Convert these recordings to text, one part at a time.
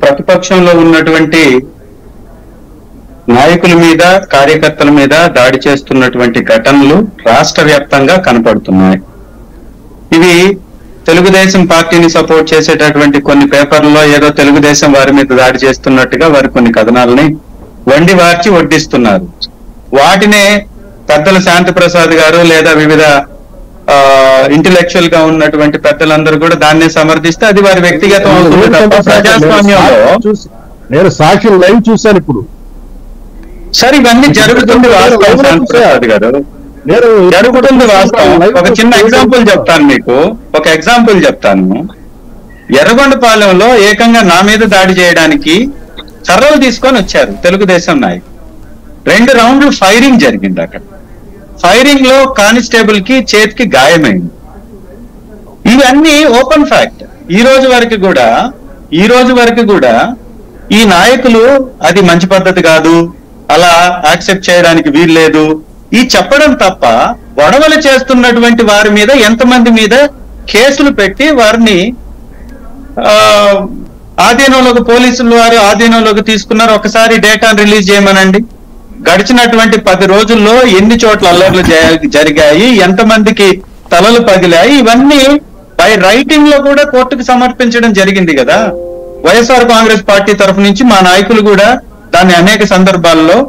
ప్రతిపక్షంలో ఉన్నటువంటి నాయకుల మీద కార్యకర్తల మీద దాడి చేస్తున్నటువంటి ఘటనలు రాష్ట్ర వ్యాప్తంగా కనపడుతున్నాయి. ఇవి తెలుగుదేశం పార్టీని సపోర్ట్ చేసేటటువంటి కొన్ని పేపర్లలో ఏదో తెలుగుదేశం వారి మీద దాడి చేస్తున్నట్టుగా వారి కొన్ని కథనాలని వండి వార్చి వడ్డిస్తున్నారు. వాటినే పెద్దల శాంతి ప్రసాద్ గారు లేదా వివిధ ఇంటెలెక్చువల్ గా ఉన్నటువంటి పెద్దలందరూ కూడా దాన్నే సమర్థిస్తే అది వారి వ్యక్తిగతం అవుతుంది తప్ప ప్రజాస్వామ్యంలో నేను సాక్షి లైవ్ చూశాను. ఇప్పుడు సరే ఇవన్నీ జరుగుతుంది వాస్తవం శాంతి ప్రసాద్ గారు, జరుగుతుంది వాస్తవం. ఒక చిన్న ఎగ్జాంపుల్ చెప్తాను మీకు, ఒక ఎగ్జాంపుల్ చెప్తాను. ఎర్రగొండపాలెంలో ఏకంగా నా మీద దాడి చేయడానికి కర్రలు తీసుకొని వచ్చారు తెలుగుదేశం నాయకులు. 2 రౌండ్లు ఫైరింగ్ జరిగింది. అక్కడ ఫైరింగ్ లో కానిస్టేబుల్ కి చేతికి గాయమైంది. ఇవన్నీ ఓపెన్ ఫ్యాక్ట్. ఈ రోజు వరకు కూడా ఈ నాయకులు అది మంచి పద్ధతి కాదు, అలా యాక్సెప్ట్ చేయడానికి వీల్లేదు ఈ చెప్పడం తప్ప గొడవలు చేస్తున్నటువంటి వారి మీద ఎంతమంది మీద కేసులు పెట్టి వారిని ఆధీనంలోకి పోలీసులు వారు ఆధీనంలోకి తీసుకున్నారు. ఒకసారి డేటాను రిలీజ్ చేయమనండి. గడిచినటువంటి 10 రోజుల్లో ఎన్ని చోట్ల అల్లర్లు జరిగాయి, ఎంతమందికి తలలు పగిలాయి, ఇవన్నీ బై రైటింగ్ లో కూడా కోర్టుకు సమర్పించడం జరిగింది కదా. వైఎస్ఆర్ కాంగ్రెస్ పార్టీ తరఫు నుంచి మా నాయకులు కూడా దాన్ని అనేక సందర్భాల్లో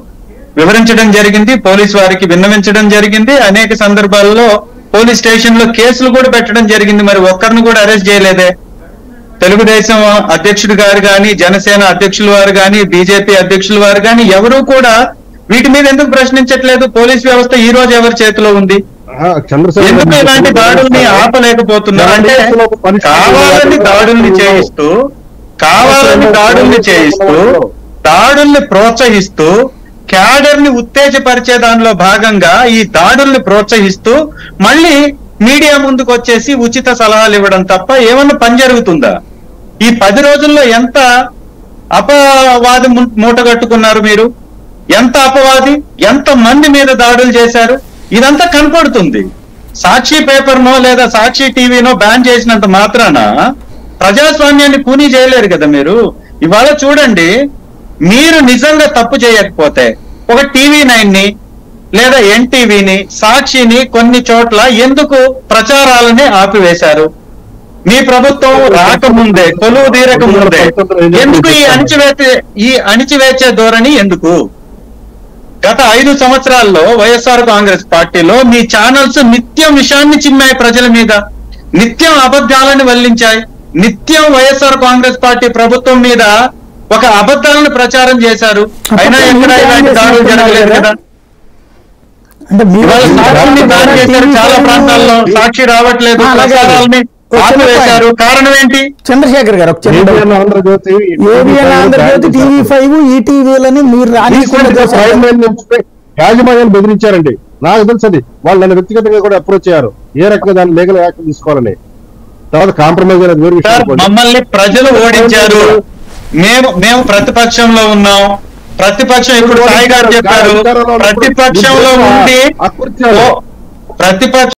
వివరించడం జరిగింది, పోలీసు వారికి విన్నవించడం జరిగింది, అనేక సందర్భాల్లో పోలీస్ స్టేషన్ లో కేసులు కూడా పెట్టడం జరిగింది. మరి ఒక్కరిని కూడా అరెస్ట్ చేయలేదే. తెలుగుదేశం అధ్యక్షుడు గారు కానీ, జనసేన అధ్యక్షుల వారు కానీ, బీజేపీ అధ్యక్షుల వారు కానీ ఎవరూ కూడా వీటి మీద ఎందుకు ప్రశ్నించట్లేదు? పోలీస్ వ్యవస్థ ఈ రోజు ఎవరి చేతిలో ఉంది? ఎందుకు ఇలాంటి దాడుల్ని ఆపలేకపోతున్నారు? అంటే కావాలని దాడుల్ని చేయిస్తూ దాడుల్ని ప్రోత్సహిస్తూ క్యాడర్ ని ఉత్తేజపరిచే దానిలో భాగంగా ఈ దాడుల్ని ప్రోత్సహిస్తూ మళ్ళీ మీడియా ముందుకు వచ్చేసి ఉచిత సలహాలు ఇవ్వడం తప్ప ఏమన్నా పని జరుగుతుందా? ఈ 10 రోజుల్లో ఎంత అపవాది మూటగట్టుకున్నారు మీరు? ఎంత అపవాది, ఎంత మంది మీద దాడులు చేశారు? ఇదంతా కనపడుతుంది. సాక్షి పేపర్నో లేదా సాక్షి టీవీనో బ్యాన్ చేసినంత మాత్రాన ప్రజాస్వామ్యాన్ని కూనీ చేయలేరు కదా మీరు. ఇవాళ చూడండి, మీరు నిజంగా తప్పు చేయకపోతే ఒక టీవీ9 ని లేదా ఎన్టీవీని, సాక్షిని కొన్ని చోట్ల ఎందుకు ప్రచారాలని ఆపివేశారు? మీ ప్రభుత్వం రాకముందే, కొలువు తీరక ముందే ఎందుకు ఈ అణిచివేచే ధోరణి ఎందుకు? గత 5 సంవత్సరాల్లో వైఎస్ఆర్ కాంగ్రెస్ పార్టీలో మీ ఛానల్స్ నిత్యం విషయాన్ని చిమ్మాయి, ప్రజల మీద నిత్యం అబద్ధాలను వల్లించాయి, నిత్యం వైఎస్ఆర్ కాంగ్రెస్ పార్టీ ప్రభుత్వం మీద ఒక అబద్ధాలను ప్రచారం చేశారు. అయినా ఎక్కడ ఇలాంటి దాడులు జరగలేదు కదా. సాక్షిని దాడి చేశారు, చాలా ప్రాంతాల్లో సాక్షి రావట్లేదు, ప్రచారాలని ఆపివేశారు. కారణం ఏంటి? చంద్రశేఖర్ గారు, ఆంధ్రజ్యోతి, టీవీ5, ఈటీవీలని మీరు యాజమాన్యాన్ని బెదిరించారండి. నాకు తెలుసు అది. వాళ్ళు నన్ను వ్యక్తిగతంగా కూడా అప్రోచ్ అయ్యారు, ఏ రకంగా దాన్ని లీగల్ యాక్షన్ తీసుకోవాలని. తర్వాత కాంప్రమైజ్ మమ్మల్ని ప్రజలు ఓడించారు. మేము ప్రతిపక్షంలో ఉన్నాం. ప్రతిపక్షం ఇప్పుడు సాయి గారు చెప్పారు, ప్రతిపక్షంలో ఉండి ప్రతిపక్ష